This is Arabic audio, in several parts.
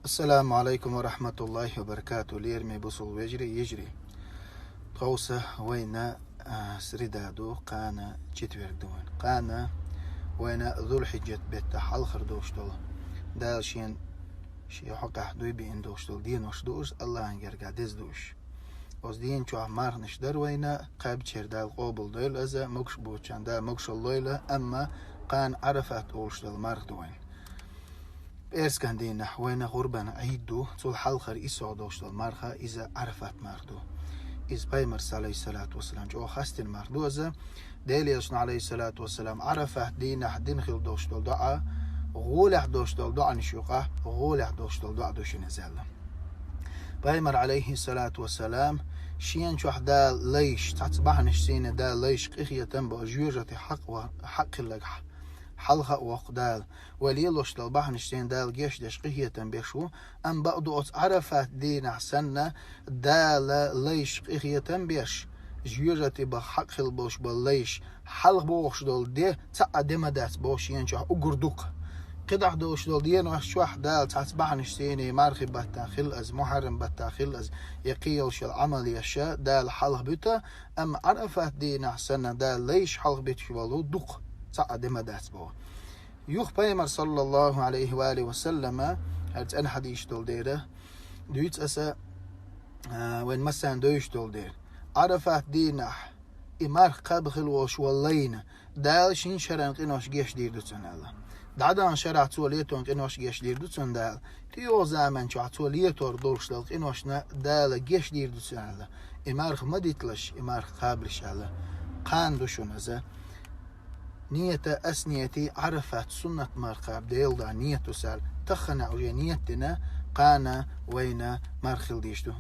السلام عليكم ورحمة الله وبركاته. ليرمي بصل ويجري يجري قوسة وين سردادو قانا جتوير دوين قانا وين ذو الحجة بيت حلخر دوشتول دال شي حق حدوي بين دوشتول دين وشدوش الله انجرقا ديز دوش وز دين شو عمار نشدر وين قاب دال قوبل دويل ازا مكش بوچان دا مكش اللويلة اما قان عرفت اولشتول مارخ دوين إيرس كان دينا وين غربان عيدو طول حلخر إسعى دوشتل مارخا إذا عرفت ماردو إذ بايمر عليه الصلاة والسلام جو خاستن ماردو إذا ديليشن عليه الصلاة والسلام عرفت دينا دين خيل دوشتل دعا غولح دوشتل دعا نشوقه غولح دوشتل دعا دوشن زالة بايمر عليه الصلاة والسلام شين شو حدا ليش تعتبح نشسين دا ليش قيخية تنبو جيرة حق اللقح حلقة وقدال وليلوش للبحر نشتين دال جيش دشقية تنبيشو أم بعضو عرفت دين أحسننا دال ليش قيخية تنبيش جيرة بحق البوش بالليش حلق بوش دول دي تقدم دات بوش ينشح أقردوك قدح دوش دول دين وشوح دال تعتبح نشتيني مارخي بتاخل أز محرم بتاخل أز يقيلش العمل يشاء دال حلق بيتا أم عرفت دين أحسننا دال ليش حلق بيتشوالو دوق تعدم دات بو يوخ بايمر صلى الله عليه وآله وسلم هرت أنا حديش دول ديره دويت أسا وين مثلا دويش دول دير عرفت دينح إمار قبخل وش واللين دال شين شران قنوش جيش دير دوتون الله دعدان شرع توليتون قنوش جيش دير دوتون دال تيو زامن شو توليتور دولش دال قنوشنا دال جيش دير دوتون الله إمار خمديتلش إمار قابلش الله قان دوشون أزا نية أسنيتي عرفت سنة مرخاب ديل دا نية سال تخنا أو نيتنا قانا وين مرخل ديشتو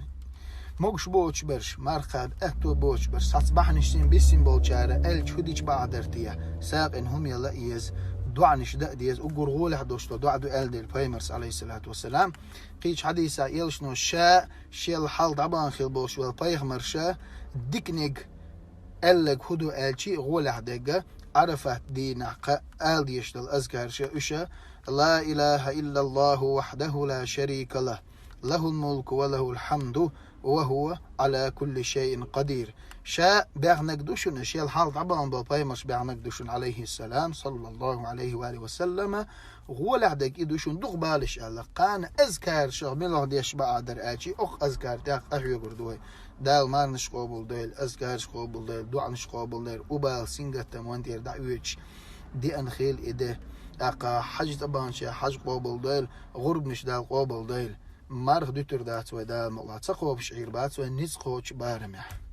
موش بوش برش مرخاب أتو بوش برش صباح نشتين بسين بولشارة الجهديش بعدرتيا ساق إنهم يلا إيز دعا نشدأ ديز وقرغول حدوشتو دعا دو أل ديل بايمرس عليه الصلاة والسلام قيش حديثة يلشنو شاء شيل حال طبعا خيل بوش والبايغمر شاء ديكنيج ألق هدو ألشي غول حدقة عرفت دينا قال يشتل أذكار شأشة لا إله إلا الله وحده لا شريك له له الملك وله الحمد وهو على كل شيء قدير شاء بيغنك دوشن الشيء الحال طبعا بالبايمش بيغنك دوشن عليه السلام صلى الله عليه وآله وسلم غول عدك دوشن دوغ بالش الله قان أذكار شغمي الله ديش بعدر آجي أخ أذكار تاق أحيو قردوه دال مار نش قابل ديل أذكار قابل ديل دعا نش قابل ديل وبال سنجت موانتير دعويش دي أنخيل إده أقا حج طبعا شيء حج قابل ديل غرب نش دال قابل ديل مارخ دوتر دات ودال مغلا تقوى بشعير بات ونز قوش بارمح